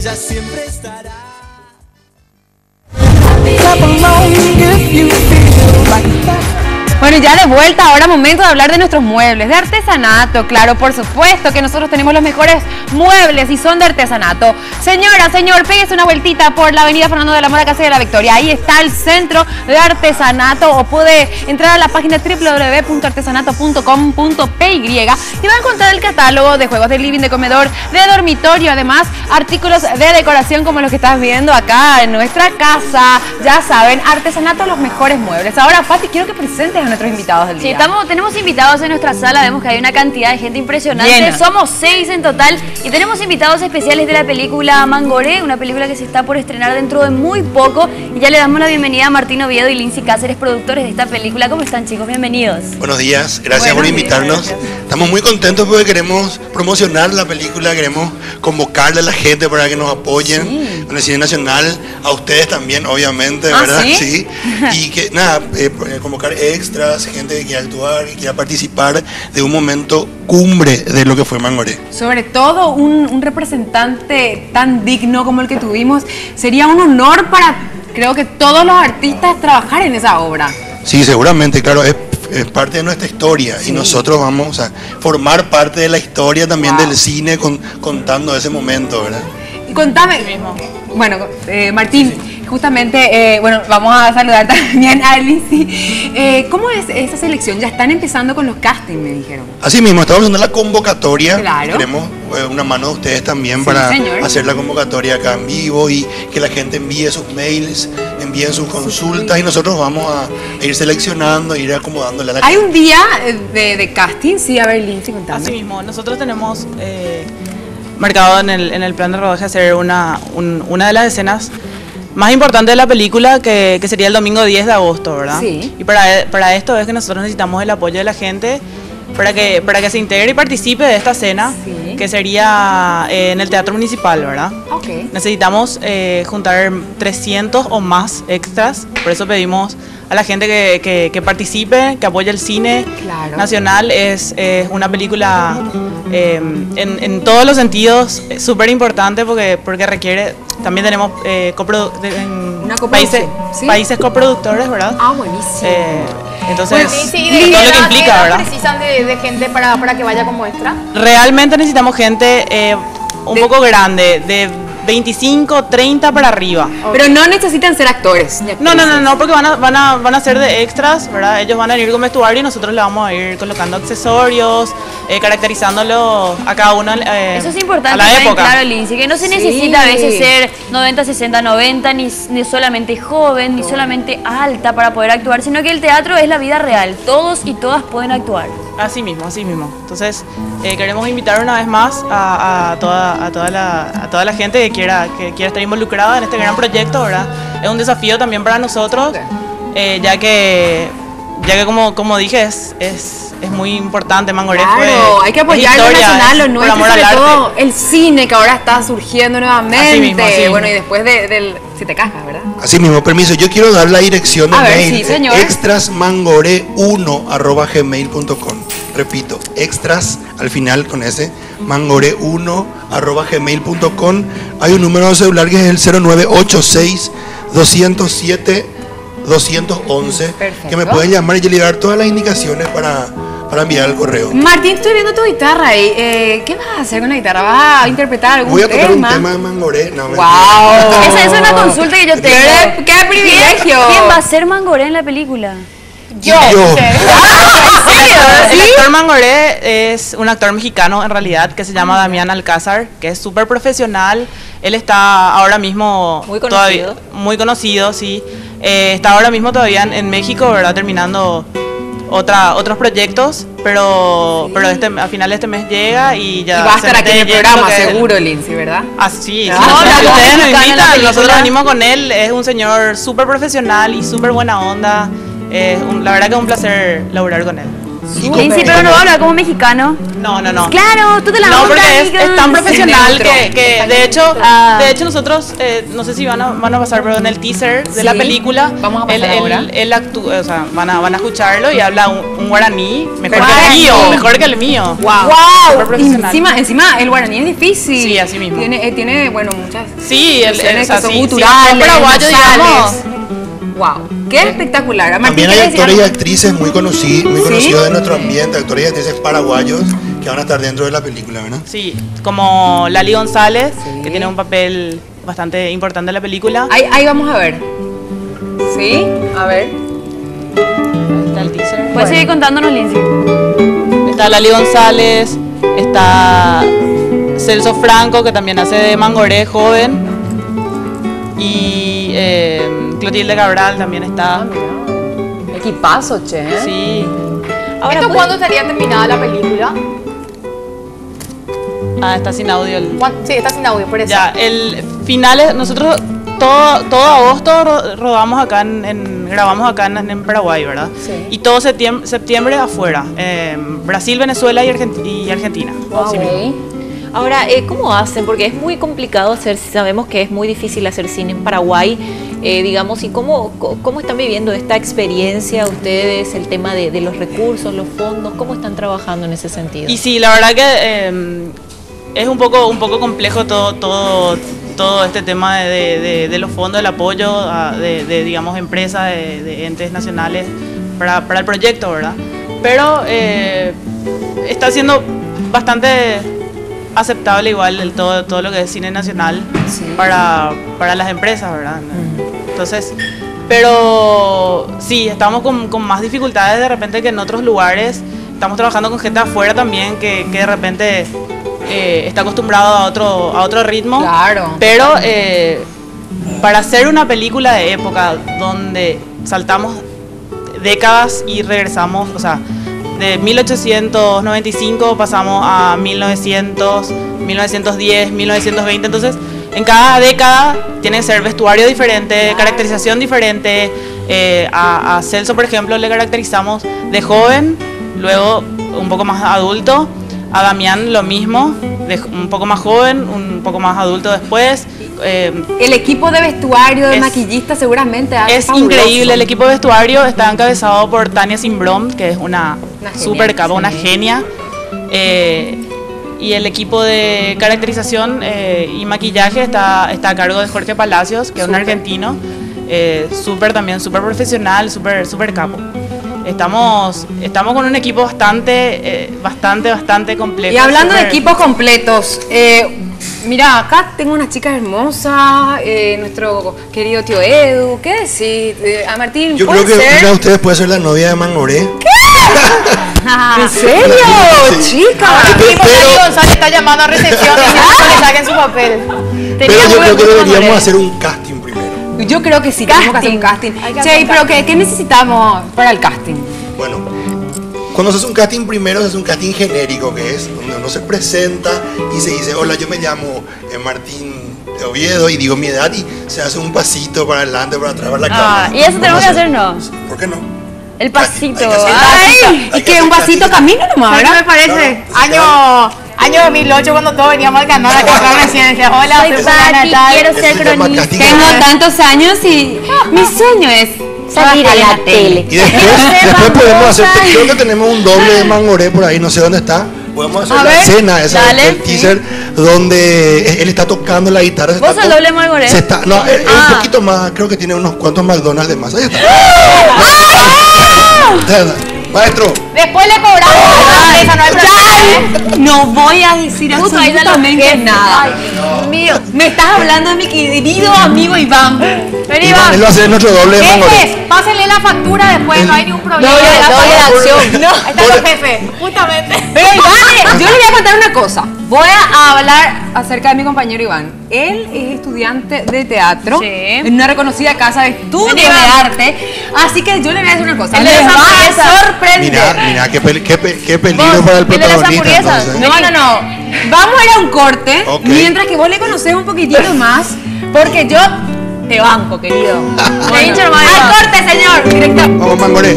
ella siempre estará. Bueno, y ya de vuelta, ahora momento de hablar de nuestros muebles, de artesanato, claro, por supuesto que nosotros tenemos los mejores muebles y son de artesanato. Señora, señor, péguese una vueltita por la avenida Fernando de la Mora, Casa de la Victoria. Ahí está el centro de artesanato, o puede entrar a la página www.artesanato.com.py y va a encontrar el catálogo de juegos de living, de comedor, de dormitorio, además artículos de decoración como los que estás viendo acá en nuestra casa. Ya saben, artesanato, los mejores muebles. Ahora, Pati, quiero que presentes a nuestros invitados del día. Sí, tenemos invitados en nuestra sala, vemos que hay una cantidad de gente impresionante. Llena. Somos 6 en total y tenemos invitados especiales de la película Mangoré, una película que se está por estrenar dentro de muy poco. Y ya le damos la bienvenida a Martín Oviedo y Lindsay Cáceres, productores de esta película. ¿Cómo están, chicos? Bienvenidos. Buenos días, gracias por invitarnos. Gracias. Estamos muy contentos porque queremos promocionar la película, queremos convocarle a la gente para que nos apoyen con el cine nacional, a ustedes también, obviamente, ¿verdad? ¿Sí? Y que nada, convocar extras, gente que quiera actuar, que quiera participar de un momento cumbre de lo que fue Mangoré. Sobre todo un representante tan digno como el que tuvimos, sería un honor para, creo que todos los artistas, trabajar en esa obra. Sí, seguramente, claro, es parte de nuestra historia y nosotros vamos a formar parte de la historia también del cine contando ese momento, ¿verdad? Contame, bueno, Martín, justamente, bueno, vamos a saludar también a Lindsay. ¿Cómo es esa selección? Ya están empezando con los castings, me dijeron. Así mismo, estamos haciendo la convocatoria. Claro. Queremos una mano de ustedes también Sí, para señor. hacer la convocatoria acá en vivo y que la gente envíe sus mails, envíen sus consultas y nosotros vamos a ir seleccionando, ir acomodándole a la Hay gente. un día de casting, sí, a ver, Lindsay, contame. Así mismo, nosotros tenemos marcado en el plan de rodaje hacer una de las escenas más importantes de la película, que sería el domingo 10 de agosto, ¿verdad? Sí. Y para esto es que nosotros necesitamos el apoyo de la gente para que se integre y participe de esta escena, Sí. que sería en el Teatro Municipal, ¿verdad? Ok. Necesitamos juntar 300 o más extras, por eso pedimos a la gente que participe, que apoye el cine Claro. nacional. Es una película en todos los sentidos súper importante porque requiere, también tenemos Una coproducción, ¿sí? países coproductores, ¿verdad? Ah, buenísimo. Entonces, Bueno, sí, todo lo que implica, ¿verdad? ¿Precisan de gente para que vaya como extra? Realmente necesitamos gente un poco grande, de 25, 30 para arriba. Pero no necesitan ser actores. ni No, actrices. porque van a ser de extras, ¿verdad? Ellos van a ir con vestuario y nosotros le vamos a ir colocando accesorios, caracterizándolo a cada uno Eso es importante, a la también, época. claro, Lindsay, que no se Sí. necesita a veces ser 90, 60, 90, ni solamente joven, ni solamente alta para poder actuar, sino que el teatro es la vida real, todos y todas pueden actuar. Así mismo. Entonces, queremos invitar una vez más a toda la gente que quiera estar involucrada en este gran proyecto, ¿verdad? Es un desafío también para nosotros, ya que como dije, es muy importante. Mangoré Claro, hay que apoyar lo nacional, lo nuestro, amor sobre al todo arte. el cine que ahora está surgiendo nuevamente. Así mismo. Bueno, y después del Si te cajas, ¿verdad? Así mismo, permiso, yo quiero dar la dirección de A ver, mail, sí, señor. extrasmangore1@gmail.com. Repito, extras al final con ese, mangore1@gmail.com. Hay un número de celular que es el 0986 207 211, Perfecto. que me pueden llamar y yo le voy a dar todas las indicaciones para enviar el correo. Martín, estoy viendo tu guitarra ahí. ¿Qué vas a hacer con la guitarra? ¿Vas a interpretar algún Voy a tocar tema? un tema de Mangoré. No, ¡Wow! Esa es una consulta que yo tengo. ¡Qué privilegio! ¿Quién va a ser Mangoré en la película? Yo. El actor Mangoré es un actor mexicano en realidad que se llama Damián Alcázar, que es súper profesional. Él está ahora mismo Muy conocido. muy conocido, sí. Está ahora mismo todavía en México, ¿verdad? Terminando otros proyectos, pero a final de este mes llega y ya Y va a se estar aquí mete en el de lleno programa, lo que- seguro, Lindsay, ¿verdad? Así, No, sí, la ustedes nos mexicana en la invitan, película. nosotros venimos con él. Es un señor súper profesional y súper buena onda. La verdad que es un placer laburar con él. Lindsay, pero no va a hablar como mexicano. No. Claro, tú te la No, montas, porque es amiga. tan profesional Neutro. que de hecho nosotros, no sé si van a pasar, pero en el teaser de la Sí, película, vamos a pasar ahora. él actúa, o sea, van a escucharlo y habla un guaraní mejor Guaraní. que el mío, mejor que el mío. ¡Wow! Súper profesional. Encima, el guaraní es difícil. Sí, así mismo. Tiene bueno, muchas Sí, o sea, que son sí, guturales, sí, paraguayo, digamos. ¡Wow! ¡Qué espectacular! Martín, También hay ¿quieres decir actores y algo? actrices muy conocidos de nuestro ambiente, actores y actrices paraguayos que van a estar dentro de la película, ¿verdad? Sí, como Lali González, que tiene un papel bastante importante en la película. Ahí vamos a ver. ¿Sí? A ver. Ahí está el teaser. Puedes seguir contándonos, Lindsay. Está Lali González, está Celso Franco, que también hace de Mangoré joven, y Clotilde Cabral también está. Equipazo, che. ¿eh? Sí. Ahora, ¿Esto cuándo estaría terminada la película? Está sin audio. Sí, está sin audio, por eso. Ya, el finales, nosotros todo agosto rodamos acá grabamos acá en Paraguay, ¿verdad? Sí. Y todo septiembre afuera, Brasil, Venezuela y Argentina. Así mismo. Ahora, ¿cómo hacen? Porque es muy complicado hacer, sabemos que es muy difícil hacer cine en Paraguay, digamos, y cómo están viviendo esta experiencia ustedes, el tema de los recursos, los fondos, ¿cómo están trabajando en ese sentido? Y sí, la verdad que es un poco complejo todo este tema de los fondos, del apoyo de digamos, empresas, de entes nacionales para el proyecto, ¿verdad? Pero está siendo bastante aceptable igual todo lo que es cine nacional para las empresas, ¿verdad? Entonces, pero sí, estamos con más dificultades de repente que en otros lugares. Estamos trabajando con gente afuera también que de repente está acostumbrado a otro ritmo. Claro. Pero para hacer una película de época donde saltamos décadas y regresamos, o sea, de 1895 pasamos a 1900, 1910, 1920, entonces en cada década tiene que ser vestuario diferente, caracterización diferente. A Celso, por ejemplo, le caracterizamos de joven, luego un poco más adulto. A Damián lo mismo, un poco más joven, un poco más adulto después. El equipo de vestuario, de maquillista, seguramente es fabuloso. increíble. El equipo de vestuario está encabezado por Tania Simbrón, que es una super capa, una genia. Y el equipo de caracterización y maquillaje está a cargo de Jorge Palacios, que es un argentino, también súper profesional, súper capo. Estamos con un equipo bastante complejo. Y hablando de equipos completos, mira, acá tengo unas chicas hermosas, nuestro querido tío Edu, ¿qué decís? A Martín, Yo ¿puede creo que ser? una de ustedes puede ser la novia de Mangoré. ¿En serio? Sí. Chica. Tipo, Dani González está llamando a recepción diciendo que le saquen su papel. Pero yo creo que deberíamos hacer un casting primero. Yo creo que sí, tenemos que hacer un casting. Che, pero ¿qué necesitamos para el casting? Bueno, cuando se hace un casting primero, se hace un casting genérico, que es donde uno se presenta y se dice, hola, yo me llamo Martín de Oviedo y digo mi edad, y se hace un pasito para adelante, para atrás, para la cámara. Y eso tenemos que hacer, ¿no? ¿Por qué no? El pasito. Hay que hacer Ay, casting. ¿Y qué? ¿Un vasito camino nomás, ¿Sabes qué me verdad? parece? Claro. Año 2008, cuando todos veníamos al canal a cantar recién. Decía, hola, soy soy fulana de Pati, tal. quiero Eso ser se llama cronista. casting. Tengo tantos años y mi sueño es Salir trabajar en la tele. Y después podemos hacer, creo que tenemos un doble de Mangoré por ahí, no sé dónde está. Podemos hacer A la ver, escena, esa dale, del teaser, donde él está tocando la guitarra. se ¿Vos está sos el doble de Mangoré? se está, no, es un poquito más, creo que tiene unos cuantos McDonald's de más. Ahí está. Maestro, Después le cobramos. Esa no hay problema. No voy a decir Justo ahí da los absolutamente jefes. nada. Ay, Dios mío. Me estás hablando de mi querido amigo Iván. Vení, él va a va. hacer nuestro doble de Mangoré. Jefes, pásenle la factura después, no hay ningún problema. Doble de acción. No, ahí están los jefes, justamente. Pero Iván, yo les voy a contar una cosa. Voy a hablar acerca de mi compañero Iván. Él es estudiante de teatro Sí. en una reconocida casa de estudios Vení, de Iván. arte. Así que yo le voy a decir una cosa. El de Les las va hamburguesas. a sorprender. Mira, qué peligro Vos, para el el de las protagonista. hamburguesas. Entonces. No. Vamos a ir a un corte, Ok. mientras que vos le conocés un poquitito más, porque yo te banco, querido. Te hincho nomás, Al Iván. corte, señor. Directo. Vamos, Mangoré.